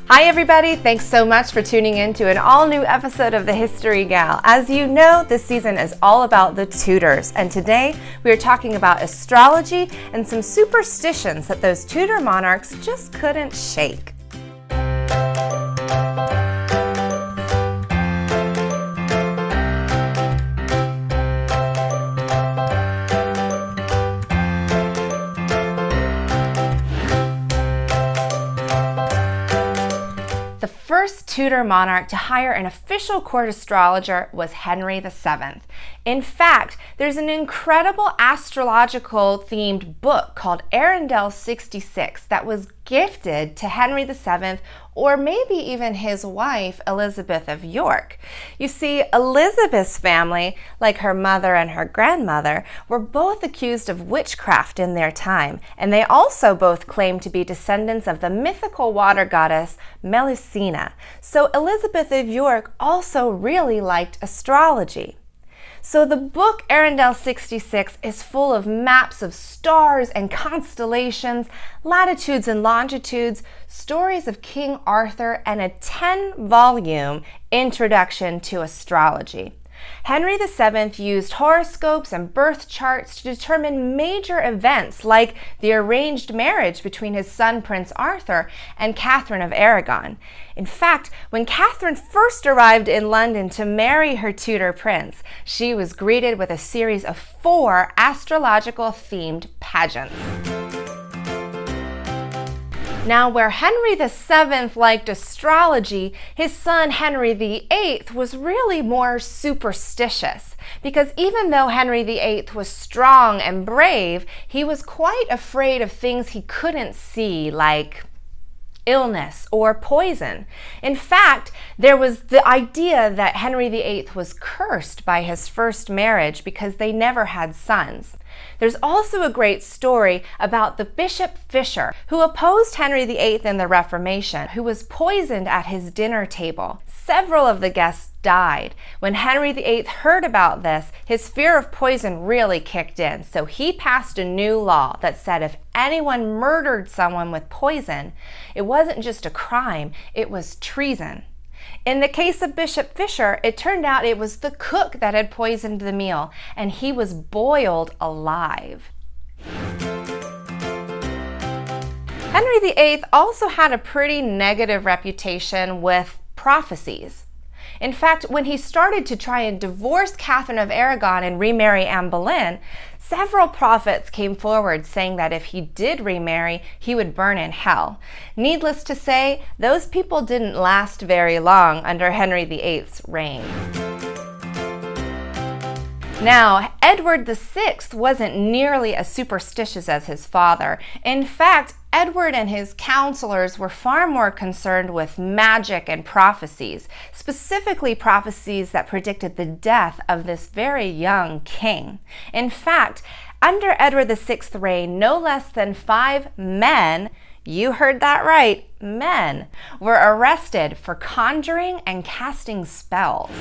Hi everybody, thanks so much for tuning in to an all-new episode of The History Gal. As you know, this season is all about the Tudors, and today we are talking about astrology and some superstitions that those Tudor monarchs just couldn't shake. The first Tudor monarch to hire an official court astrologer was Henry VII. In fact, there's an incredible astrological themed book called Arundel 66 that was gifted to Henry VII, or maybe even his wife, Elizabeth of York. You see, Elizabeth's family, like her mother and her grandmother, were both accused of witchcraft in their time, and they also both claimed to be descendants of the mythical water goddess Melusina. So Elizabeth of York also really liked astrology. So the book Arundel 66 is full of maps of stars and constellations, latitudes and longitudes, stories of King Arthur, and a 10-volume introduction to astrology. Henry VII used horoscopes and birth charts to determine major events like the arranged marriage between his son Prince Arthur and Catherine of Aragon. In fact, when Catherine first arrived in London to marry her Tudor prince, she was greeted with a series of 4 astrological-themed pageants. Now, where Henry VII liked astrology, his son Henry VIII was really more superstitious, because even though Henry VIII was strong and brave, he was quite afraid of things he couldn't see, like illness or poison. In fact, there was the idea that Henry VIII was cursed by his first marriage because they never had sons. There's also a great story about the Bishop Fisher, who opposed Henry VIII in the Reformation, who was poisoned at his dinner table. Several of the guests died. When Henry VIII heard about this, his fear of poison really kicked in, so he passed a new law that said if anyone murdered someone with poison, it wasn't just a crime, it was treason. In the case of Bishop Fisher, it turned out it was the cook that had poisoned the meal, and he was boiled alive. Henry VIII also had a pretty negative reputation with prophecies. In fact, when he started to try and divorce Catherine of Aragon and remarry Anne Boleyn, several prophets came forward saying that if he did remarry, he would burn in hell. Needless to say, those people didn't last very long under Henry VIII's reign. Now, Edward VI wasn't nearly as superstitious as his father. In fact, Edward and his counselors were far more concerned with magic and prophecies, specifically prophecies that predicted the death of this very young king. In fact, under Edward VI's reign, no less than 5 men, you heard that right, men, were arrested for conjuring and casting spells.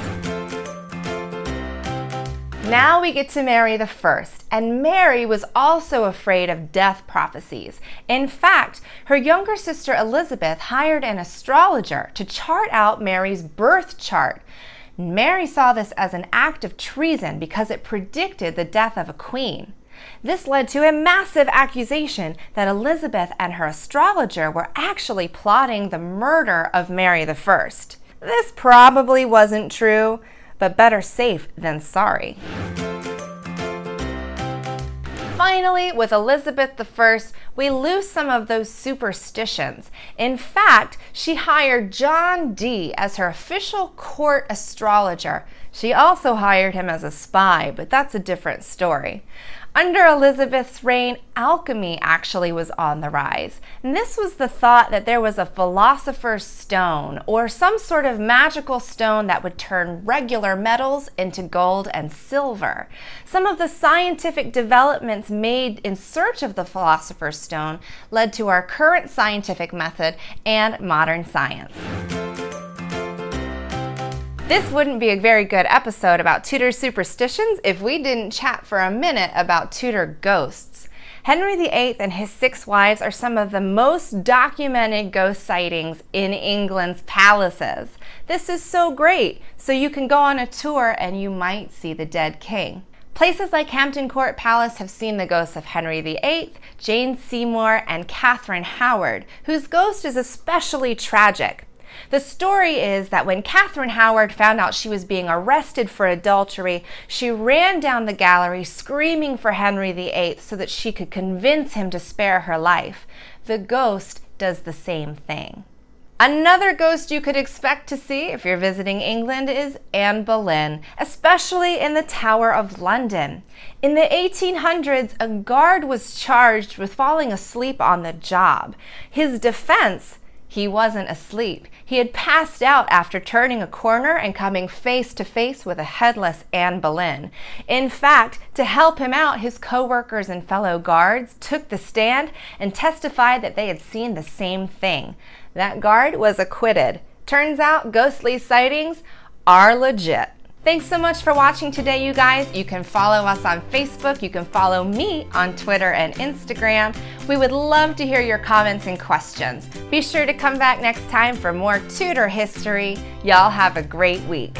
Now we get to Mary I, and Mary was also afraid of death prophecies. In fact, her younger sister Elizabeth hired an astrologer to chart out Mary's birth chart. Mary saw this as an act of treason because it predicted the death of a queen. This led to a massive accusation that Elizabeth and her astrologer were actually plotting the murder of Mary I. This probably wasn't true, but better safe than sorry. Finally, with Elizabeth I, we lose some of those superstitions. In fact, she hired John Dee as her official court astrologer. She also hired him as a spy, but that's a different story. Under Elizabeth's reign, alchemy actually was on the rise. And this was the thought that there was a philosopher's stone, or some sort of magical stone that would turn regular metals into gold and silver. Some of the scientific developments made in search of the philosopher's stone led to our current scientific method and modern science. This wouldn't be a very good episode about Tudor superstitions if we didn't chat for a minute about Tudor ghosts. Henry VIII and his 6 wives are some of the most documented ghost sightings in England's palaces. This is so great, so you can go on a tour and you might see the dead king. Places like Hampton Court Palace have seen the ghosts of Henry VIII, Jane Seymour, and Catherine Howard, whose ghost is especially tragic. The story is that when Catherine Howard found out she was being arrested for adultery, she ran down the gallery screaming for Henry VIII so that she could convince him to spare her life. The ghost does the same thing. Another ghost you could expect to see if you're visiting England is Anne Boleyn, especially in the Tower of London. In the 1800s, a guard was charged with falling asleep on the job. His defense: he wasn't asleep. He had passed out after turning a corner and coming face to face with a headless Anne Boleyn. In fact, to help him out, his co-workers and fellow guards took the stand and testified that they had seen the same thing. That guard was acquitted. Turns out ghostly sightings are legit. Thanks so much for watching today, you guys. You can follow us on Facebook. You can follow me on Twitter and Instagram. We would love to hear your comments and questions. Be sure to come back next time for more Tudor history. Y'all have a great week.